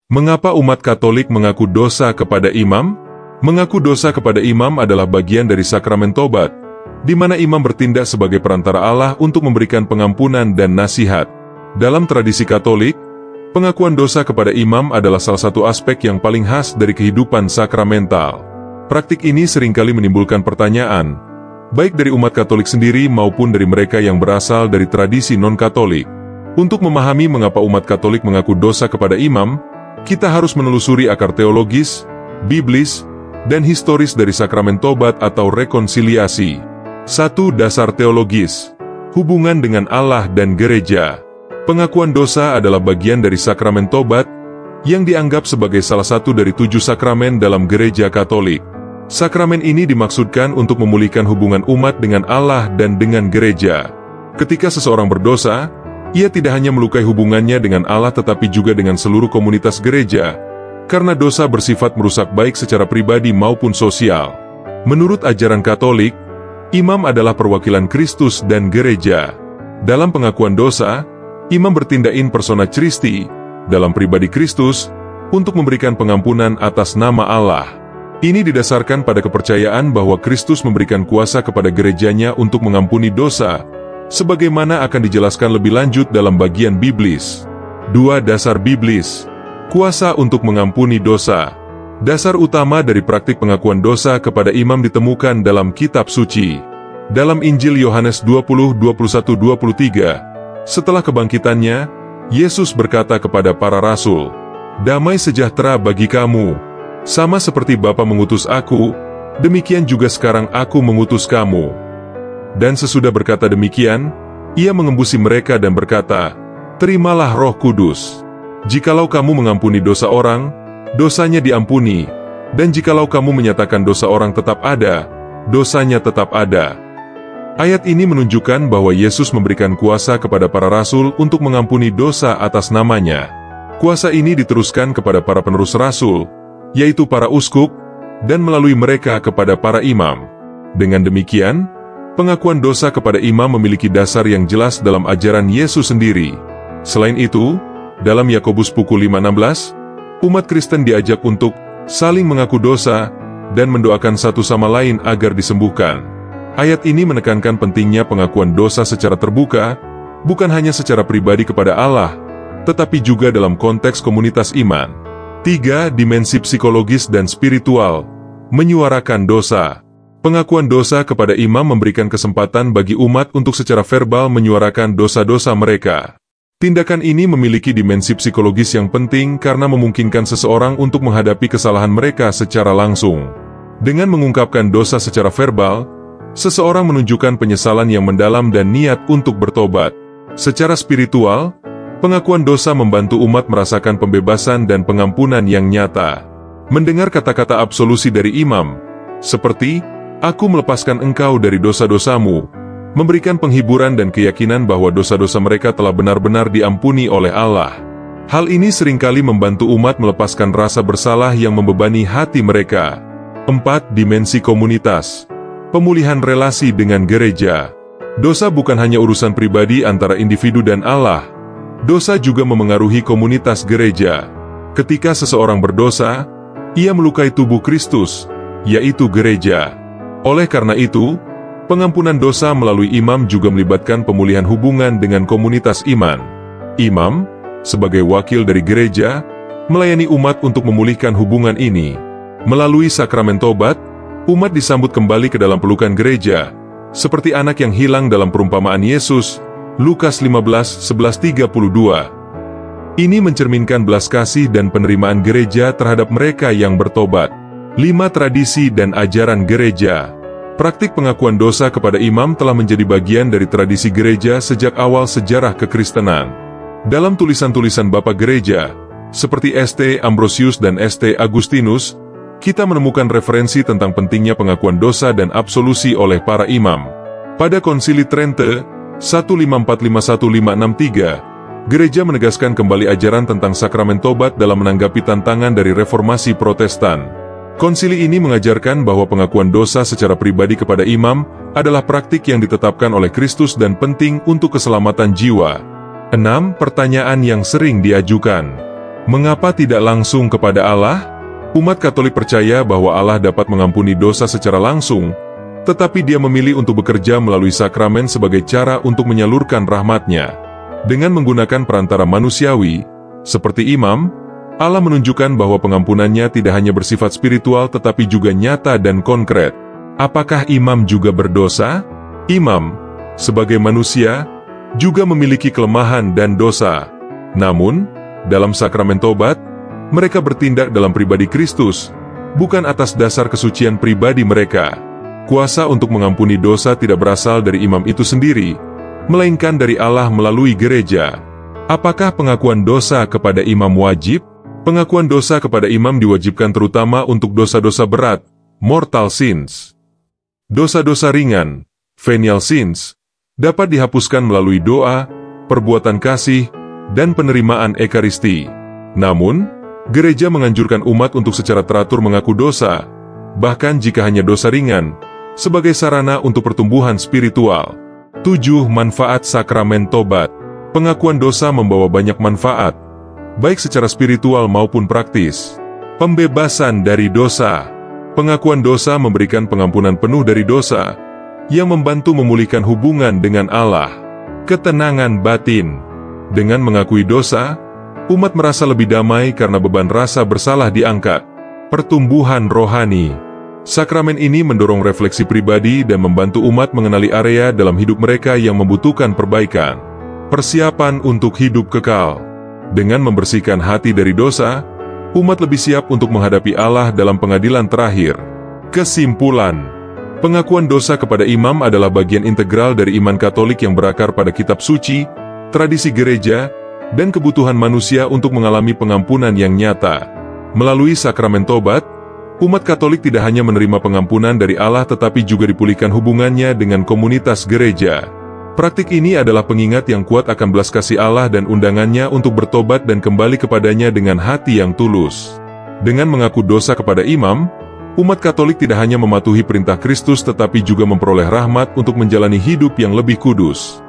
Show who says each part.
Speaker 1: Mengapa umat Katolik mengaku dosa kepada imam? Mengaku dosa kepada imam adalah bagian dari sakramen tobat, di mana imam bertindak sebagai perantara Allah untuk memberikan pengampunan dan nasihat. Dalam tradisi Katolik, pengakuan dosa kepada imam adalah salah satu aspek yang paling khas dari kehidupan sakramental. Praktik ini seringkali menimbulkan pertanyaan, baik dari umat Katolik sendiri maupun dari mereka yang berasal dari tradisi non-Katolik. Untuk memahami mengapa umat Katolik mengaku dosa kepada imam, kita harus menelusuri akar teologis, biblis, dan historis dari sakramen tobat atau rekonsiliasi. 1. Dasar teologis. Hubungan dengan Allah dan gereja. Pengakuan dosa adalah bagian dari sakramen tobat, yang dianggap sebagai salah satu dari 7 sakramen dalam gereja Katolik. Sakramen ini dimaksudkan untuk memulihkan hubungan umat dengan Allah dan dengan gereja. Ketika seseorang berdosa, ia tidak hanya melukai hubungannya dengan Allah tetapi juga dengan seluruh komunitas gereja, karena dosa bersifat merusak baik secara pribadi maupun sosial. Menurut ajaran Katolik, imam adalah perwakilan Kristus dan gereja. Dalam pengakuan dosa, imam bertindak in persona Christi, dalam pribadi Kristus, untuk memberikan pengampunan atas nama Allah. Ini didasarkan pada kepercayaan bahwa Kristus memberikan kuasa kepada gerejanya untuk mengampuni dosa, sebagaimana akan dijelaskan lebih lanjut dalam bagian biblis. 2. Dasar biblis. Kuasa untuk mengampuni dosa. Dasar utama dari praktik pengakuan dosa kepada imam ditemukan dalam kitab suci. Dalam Injil Yohanes 20:21-23, setelah kebangkitannya, Yesus berkata kepada para rasul, "Damai sejahtera bagi kamu. Sama seperti Bapa mengutus aku, demikian juga sekarang aku mengutus kamu." Dan sesudah berkata demikian, ia mengembusi mereka dan berkata, "Terimalah Roh Kudus. Jikalau kamu mengampuni dosa orang, dosanya diampuni, dan jikalau kamu menyatakan dosa orang tetap ada, dosanya tetap ada." Ayat ini menunjukkan bahwa Yesus memberikan kuasa kepada para rasul untuk mengampuni dosa atas namanya. Kuasa ini diteruskan kepada para penerus rasul, yaitu para uskup, dan melalui mereka kepada para imam. Dengan demikian, pengakuan dosa kepada imam memiliki dasar yang jelas dalam ajaran Yesus sendiri. Selain itu, dalam Yakobus pukul 5:16, umat Kristen diajak untuk saling mengaku dosa dan mendoakan satu sama lain agar disembuhkan. Ayat ini menekankan pentingnya pengakuan dosa secara terbuka, bukan hanya secara pribadi kepada Allah, tetapi juga dalam konteks komunitas iman. 3. Dimensi psikologis dan spiritual. Menyuarakan dosa. Pengakuan dosa kepada imam memberikan kesempatan bagi umat untuk secara verbal menyuarakan dosa-dosa mereka. Tindakan ini memiliki dimensi psikologis yang penting karena memungkinkan seseorang untuk menghadapi kesalahan mereka secara langsung. Dengan mengungkapkan dosa secara verbal, seseorang menunjukkan penyesalan yang mendalam dan niat untuk bertobat. Secara spiritual, pengakuan dosa membantu umat merasakan pembebasan dan pengampunan yang nyata. Mendengar kata-kata absolusi dari imam, seperti, "Aku melepaskan engkau dari dosa-dosamu," memberikan penghiburan dan keyakinan bahwa dosa-dosa mereka telah benar-benar diampuni oleh Allah. Hal ini seringkali membantu umat melepaskan rasa bersalah yang membebani hati mereka. 4. Dimensi komunitas. Pemulihan relasi dengan gereja. Dosa bukan hanya urusan pribadi antara individu dan Allah. Dosa juga memengaruhi komunitas gereja. Ketika seseorang berdosa, ia melukai tubuh Kristus, yaitu gereja. Oleh karena itu, pengampunan dosa melalui imam juga melibatkan pemulihan hubungan dengan komunitas iman. Imam, sebagai wakil dari gereja, melayani umat untuk memulihkan hubungan ini. Melalui sakramen tobat, umat disambut kembali ke dalam pelukan gereja, seperti anak yang hilang dalam perumpamaan Yesus, Lukas 15:11-32. Ini mencerminkan belas kasih dan penerimaan gereja terhadap mereka yang bertobat. 5. Tradisi dan ajaran gereja. Praktik pengakuan dosa kepada imam telah menjadi bagian dari tradisi gereja sejak awal sejarah kekristenan. Dalam tulisan-tulisan Bapa Gereja, seperti St. Ambrosius dan St. Agustinus, kita menemukan referensi tentang pentingnya pengakuan dosa dan absolusi oleh para imam. Pada Konsili Trente, 1545-1563, gereja menegaskan kembali ajaran tentang sakramen tobat dalam menanggapi tantangan dari reformasi Protestan. Konsili ini mengajarkan bahwa pengakuan dosa secara pribadi kepada imam adalah praktik yang ditetapkan oleh Kristus dan penting untuk keselamatan jiwa. 6. Pertanyaan yang sering diajukan. Mengapa tidak langsung kepada Allah? Umat Katolik percaya bahwa Allah dapat mengampuni dosa secara langsung, tetapi Dia memilih untuk bekerja melalui sakramen sebagai cara untuk menyalurkan rahmat-Nya. Dengan menggunakan perantara manusiawi, seperti imam, Allah menunjukkan bahwa pengampunannya tidak hanya bersifat spiritual tetapi juga nyata dan konkret. Apakah imam juga berdosa? Imam, sebagai manusia, juga memiliki kelemahan dan dosa. Namun, dalam sakramen tobat, mereka bertindak dalam pribadi Kristus, bukan atas dasar kesucian pribadi mereka. Kuasa untuk mengampuni dosa tidak berasal dari imam itu sendiri, melainkan dari Allah melalui gereja. Apakah pengakuan dosa kepada imam wajib? Pengakuan dosa kepada imam diwajibkan terutama untuk dosa-dosa berat, mortal sins. Dosa-dosa ringan, venial sins, dapat dihapuskan melalui doa, perbuatan kasih, dan penerimaan ekaristi. Namun, gereja menganjurkan umat untuk secara teratur mengaku dosa, bahkan jika hanya dosa ringan, sebagai sarana untuk pertumbuhan spiritual. 7. Manfaat sakramen tobat. Pengakuan dosa membawa banyak manfaat, baik secara spiritual maupun praktis. Pembebasan dari dosa. Pengakuan dosa memberikan pengampunan penuh dari dosa, yang membantu memulihkan hubungan dengan Allah. Ketenangan batin. Dengan mengakui dosa, umat merasa lebih damai karena beban rasa bersalah diangkat. Pertumbuhan rohani. Sakramen ini mendorong refleksi pribadi dan membantu umat mengenali area dalam hidup mereka yang membutuhkan perbaikan. Persiapan untuk hidup kekal. Dengan membersihkan hati dari dosa, umat lebih siap untuk menghadapi Allah dalam pengadilan terakhir. Kesimpulan, pengakuan dosa kepada imam adalah bagian integral dari iman Katolik yang berakar pada kitab suci, tradisi gereja, dan kebutuhan manusia untuk mengalami pengampunan yang nyata. Melalui sakramen tobat, umat Katolik tidak hanya menerima pengampunan dari Allah tetapi juga dipulihkan hubungannya dengan komunitas gereja. Praktik ini adalah pengingat yang kuat akan belas kasih Allah dan undangannya untuk bertobat dan kembali kepadanya dengan hati yang tulus. Dengan mengaku dosa kepada imam, umat Katolik tidak hanya mematuhi perintah Kristus tetapi juga memperoleh rahmat untuk menjalani hidup yang lebih kudus.